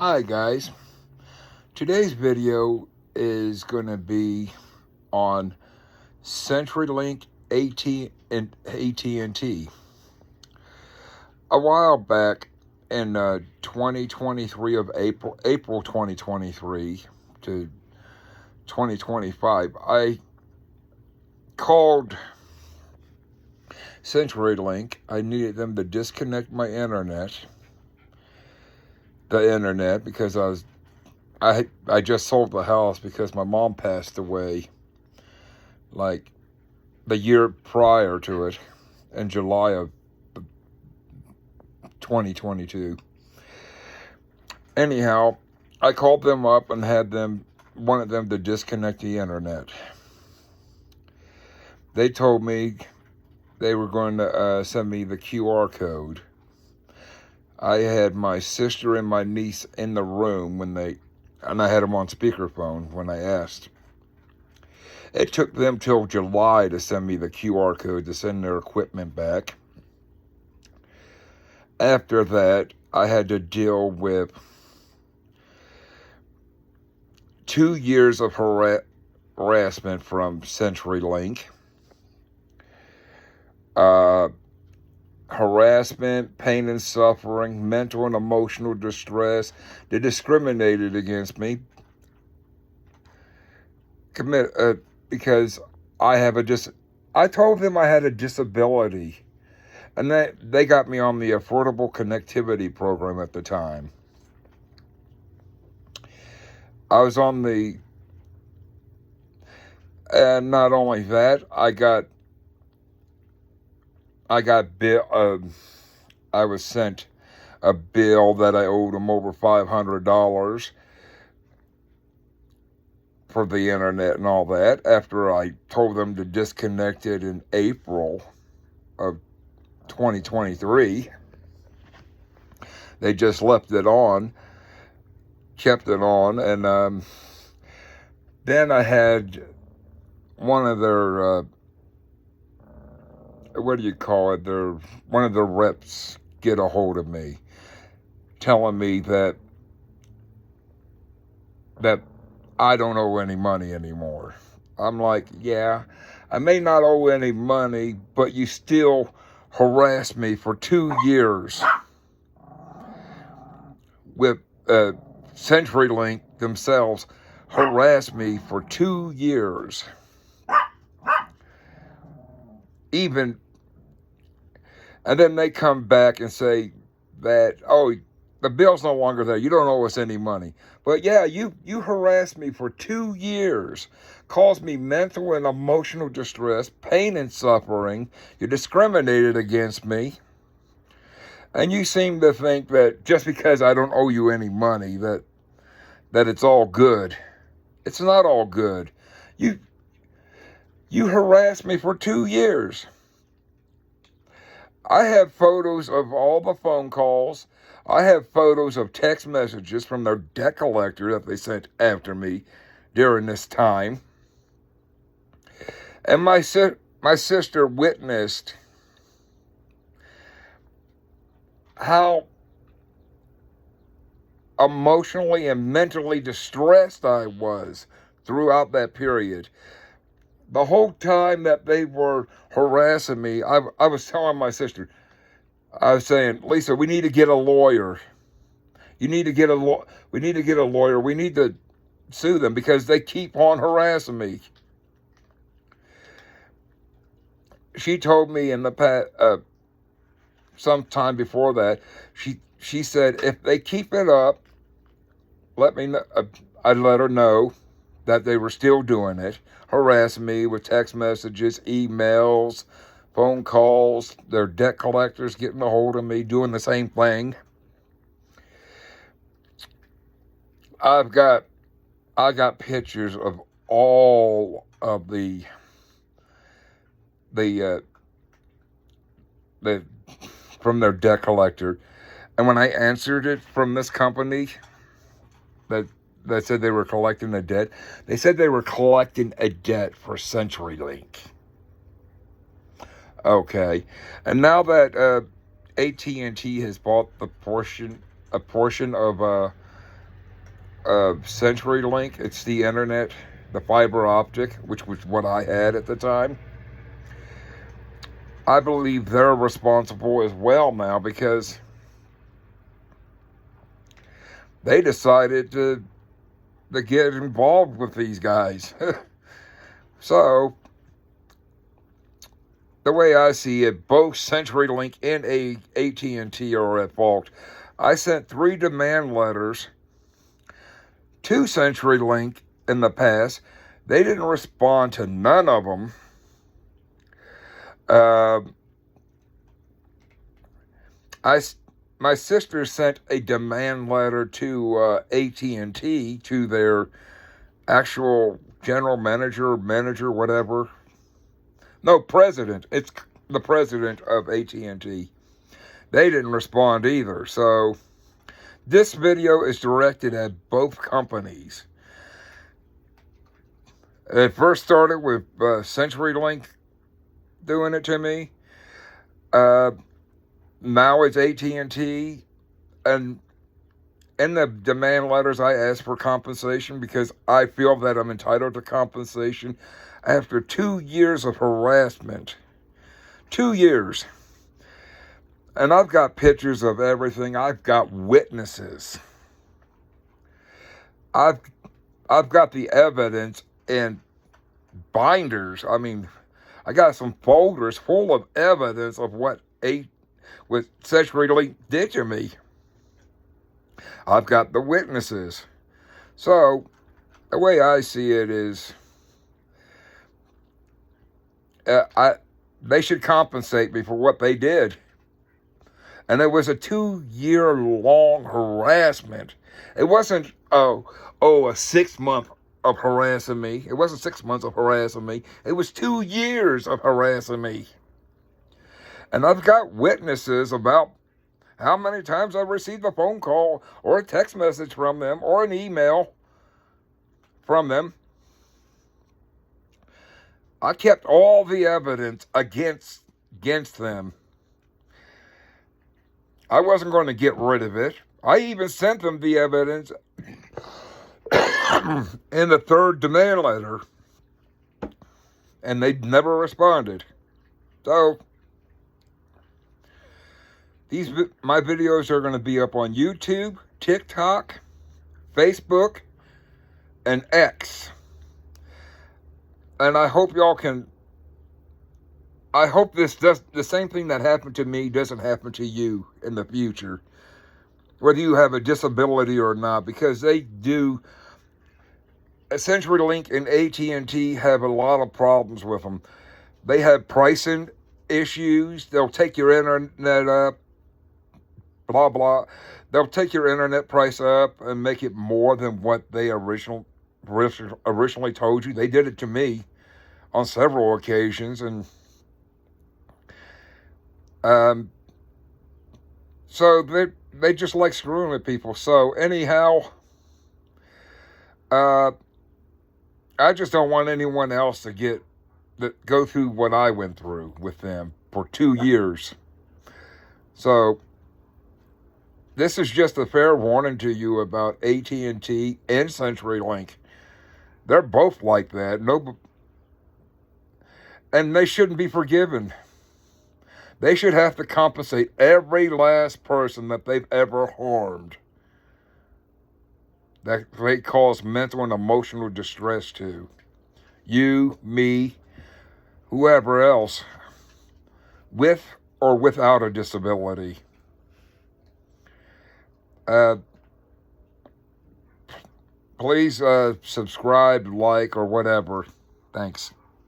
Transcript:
Hi guys, today's video is going to be on CenturyLink AT&T. A while back in 2023 of April 2023 to 2025, I called CenturyLink. I needed them to disconnect my the internet, because I just sold the house because my mom passed away like the year prior to it, in July of 2022. Anyhow, I called them up and wanted them to disconnect the internet. They told me they were going to send me the QR code. I had my sister and my niece in the room and I had them on speakerphone when I asked. It took them till July to send me the QR code to send their equipment back. After that, I had to deal with 2 years of harassment from CenturyLink. Harassment, pain and suffering, mental and emotional distress. They discriminated against me because I told them I had a disability, and they got me on the Affordable Connectivity Program at the time. I was on and not only that, I was sent a bill that I owed them over $500 for the internet and all that, after I told them to disconnect it in April of 2023. They just left it on, kept it on, and then I had one of their one of the reps get a hold of me, telling me that I don't owe any money anymore. I'm like, yeah, I may not owe any money, but you still harassed me for 2 years with CenturyLink themselves harassed me for 2 years. And then they come back and say that, oh, the bill's no longer there. You don't owe us any money. But yeah, you harassed me for 2 years, caused me mental and emotional distress, pain and suffering. You discriminated against me. And you seem to think that just because I don't owe you any money, that it's all good. It's not all good. You harassed me for 2 years. I have photos of all the phone calls. I have photos of text messages from their debt collector that they sent after me during this time. And my sister witnessed how emotionally and mentally distressed I was throughout that period. The whole time that they were harassing me, I was telling my sister, I was saying, Lisa, we need to get a lawyer. We need to get a lawyer. We need to sue them because they keep on harassing me. She told me in the past, sometime before that, she said, if they keep it up, let me know. I'd let her know that they were still doing it, harassing me with text messages, emails, phone calls, their debt collectors getting a hold of me, doing the same thing. I got pictures of all of the from their debt collector, and when I answered it from this company that said they were collecting a debt, they said they were collecting a debt for CenturyLink. Okay, and now that AT&T has bought a portion of CenturyLink. It's the internet, the fiber optic, which was what I had at the time. I believe they're responsible as well now because they decided to get involved with these guys. So, the way I see it, both CenturyLink and AT&T are at fault. I sent 3 demand letters to CenturyLink in the past. They didn't respond to none of them. My sister sent a demand letter to AT&T, to their actual general manager, whatever. No, president. It's the president of AT&T. They didn't respond either. So this video is directed at both companies. It first started with CenturyLink doing it to me. Now it's AT&T, and in the demand letters I asked for compensation because I feel that I'm entitled to compensation after 2 years of harassment. 2 years. And I've got pictures of everything. I've got witnesses. I've got the evidence in binders. I mean, I got some folders full of evidence of what CenturyLink did to me. I've got the witnesses. So, the way I see it is, they should compensate me for what they did. And it was a 2-year-long harassment. It wasn't, a 6 month of harassing me. It wasn't 6 months of harassing me. It was 2 years of harassing me. And I've got witnesses about how many times I've received a phone call or a text message from them or an email from them. I kept all the evidence against them. I wasn't going to get rid of it. I even sent them the evidence in the 3rd demand letter, and they never responded. So, my videos are going to be up on YouTube, TikTok, Facebook, and X. And I hope y'all can, I hope the same thing that happened to me doesn't happen to you in the future, whether you have a disability or not, because they do. CenturyLink and AT&T have a lot of problems with them. They have pricing issues. They'll take your internet up, blah, blah. They'll take your internet price up and make it more than what they originally told you. They did it to me on several occasions, and so they just like screwing with people. So anyhow, I just don't want anyone else to go through what I went through with them for 2 years. So this is just a fair warning to you about AT&T and CenturyLink. They're both like that. And they shouldn't be forgiven. They should have to compensate every last person that they've ever harmed, that they cause mental and emotional distress to. You, me, whoever else, with or without a disability. Please subscribe, like, or whatever. Thanks.